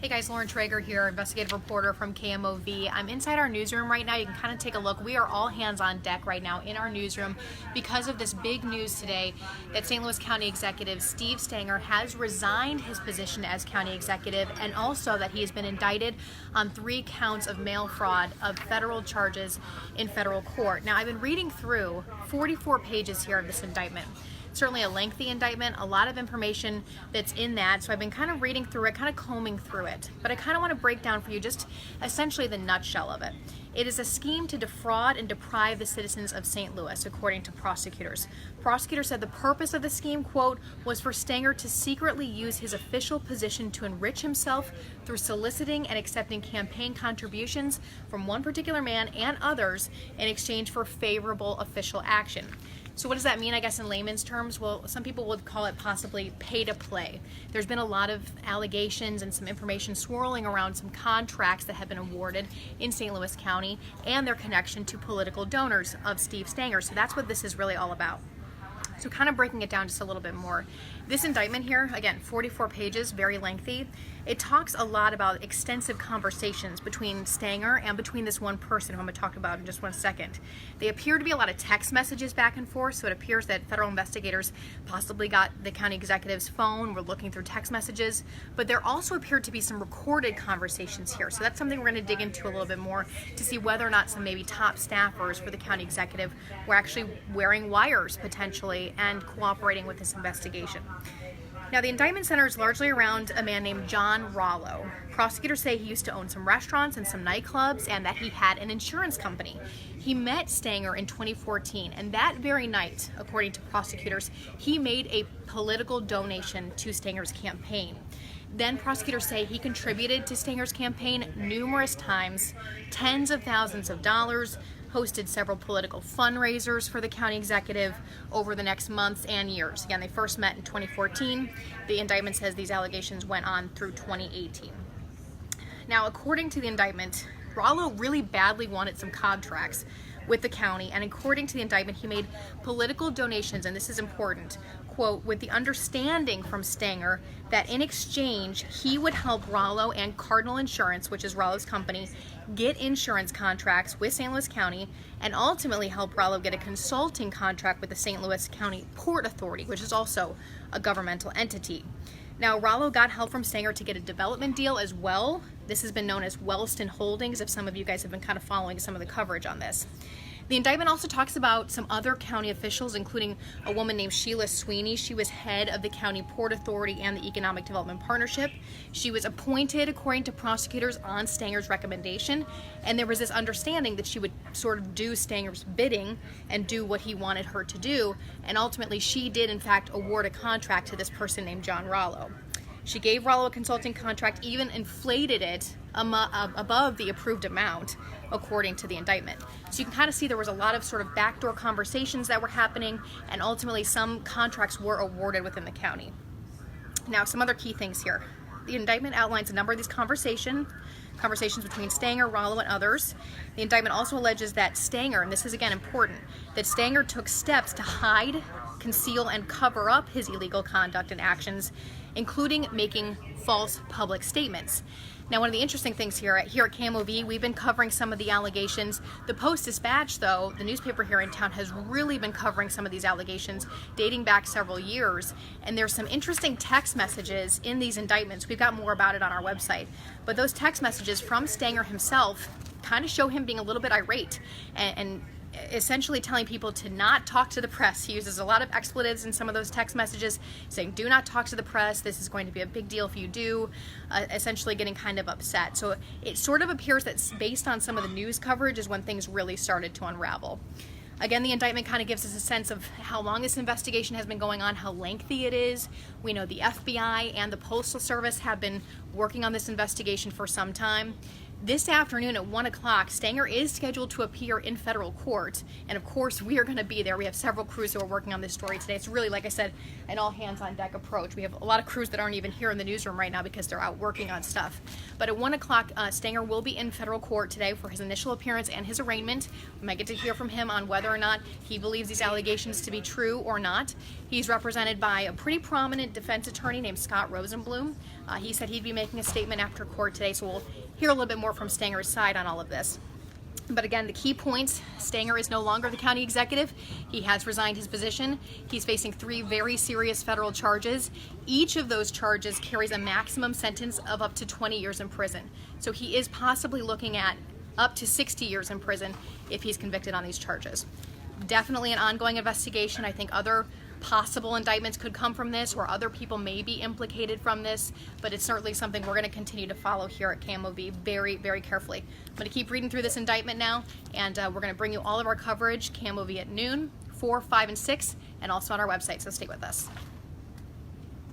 Hey guys, Lauren Trager here, investigative reporter from KMOV. I'm inside our newsroom right now. You can kind of take a look. We are all hands on deck right now in our newsroom because of this big news today that St. Louis County Executive Steve Stenger has resigned his position as county executive, and also that he has been indicted on 3 counts of mail fraud of federal charges in federal court. Now, I've been reading through 44 pages here of this indictment. Certainly a lengthy indictment, a lot of information that's in that, so I've been kind of reading through it, kind of combing through it. But I kind of want to break down for you just essentially the nutshell of it. It is a scheme to defraud and deprive the citizens of St. Louis, according to prosecutors. Prosecutors said the purpose of the scheme, quote, was for Stenger to secretly use his official position to enrich himself through soliciting and accepting campaign contributions from one particular man and others in exchange for favorable official action. So what does that mean, I guess, in layman's terms? Well, some people would call it possibly pay to play. There's been a lot of allegations and some information swirling around some contracts that have been awarded in St. Louis County and their connection to political donors of Steve Stenger. So that's what this is really all about. So kind of breaking it down just a little bit more. This indictment here, again, 44 pages, very lengthy. It talks a lot about extensive conversations between Stenger and between this one person who I'm going to talk about in just one second. They appear to be a lot of text messages back and forth, so it appears that federal investigators possibly got the county executive's phone, were looking through text messages, but there also appeared to be some recorded conversations here. So that's something we're going to dig into a little bit more to see whether or not some maybe top staffers for the county executive were actually wearing wires potentially and cooperating with this investigation. Now, the indictment centers largely around a man named John Rollo. Prosecutors say he used to own some restaurants and some nightclubs, and that he had an insurance company. He met Stenger in 2014, and that very night, according to prosecutors, he made a political donation to Stenger's campaign. Then prosecutors say he contributed to Stenger's campaign numerous times, tens of thousands of dollars, hosted several political fundraisers for the county executive over the next months and years. Again, they first met in 2014. The indictment says these allegations went on through 2018. Now, according to the indictment, Rollo really badly wanted some contracts with the county, and according to the indictment, he made political donations, and this is important, quote, with the understanding from Stenger that in exchange, he would help Rollo and Cardinal Insurance, which is Rollo's company, get insurance contracts with St. Louis County, and ultimately help Rollo get a consulting contract with the St. Louis County Port Authority, which is also a governmental entity. Now, Rollo got help from Stenger to get a development deal as well. This has been known as Wellston Holdings, if some of you guys have been kind of following some of the coverage on this. The indictment also talks about some other county officials, including a woman named Sheila Sweeney. She was head of the County Port Authority and the Economic Development Partnership. She was appointed, according to prosecutors, on Stenger's recommendation, and there was this understanding that she would sort of do Stenger's bidding and do what he wanted her to do, and ultimately she did, in fact, award a contract to this person named John Rollo. She gave Rollo a consulting contract, even inflated it above the approved amount, according to the indictment. So you can kind of see there was a lot of sort of backdoor conversations that were happening, and ultimately some contracts were awarded within the county. Now, some other key things here. The indictment outlines a number of these conversations between Stenger, Rollo, and others. The indictment also alleges that Stenger, and this is again important, that Stenger took steps to hide, conceal, and cover up his illegal conduct and actions, including making false public statements. Now, one of the interesting things here at KMOV, we've been covering some of the allegations. The Post-Dispatch, though, the newspaper here in town, has really been covering some of these allegations dating back several years. And there's some interesting text messages in these indictments. We've got more about it on our website. But those text messages from Stenger himself kind of show him being a little bit irate and essentially telling people to not talk to the press. He uses a lot of expletives in some of those text messages, saying, do not talk to the press, this is going to be a big deal if you do, essentially getting kind of upset. So it sort of appears that based on some of the news coverage is when things really started to unravel. Again, the indictment kind of gives us a sense of how long this investigation has been going on, how lengthy it is. We know the FBI and the Postal Service have been working on this investigation for some time. This afternoon at 1 o'clock, Stenger is scheduled to appear in federal court, and of course we are going to be there. We have several crews who are working on this story today. It's really, like I said, an all-hands-on-deck approach. We have a lot of crews that aren't even here in the newsroom right now because they're out working on stuff. But at 1 o'clock, Stenger will be in federal court today for his initial appearance and his arraignment. We might get to hear from him on whether or not he believes these allegations to be true or not. He's represented by a pretty prominent defense attorney named Scott Rosenblum. He said he'd be making a statement after court today, so we'll hear a little bit more from Stenger's side on all of this. But again, the key points: Stenger is no longer the county executive. He has resigned his position. He's facing 3 very serious federal charges. Each of those charges carries a maximum sentence of up to 20 years in prison. So he is possibly looking at up to 60 years in prison if he's convicted on these charges. Definitely an ongoing investigation. I think other possible indictments could come from this, or other people may be implicated from this, but it's certainly something we're going to continue to follow here at KMOV very, very carefully. I'm going to keep reading through this indictment now, and we're going to bring you all of our coverage, KMOV at noon, 4, 5, and 6, and also on our website, so stay with us.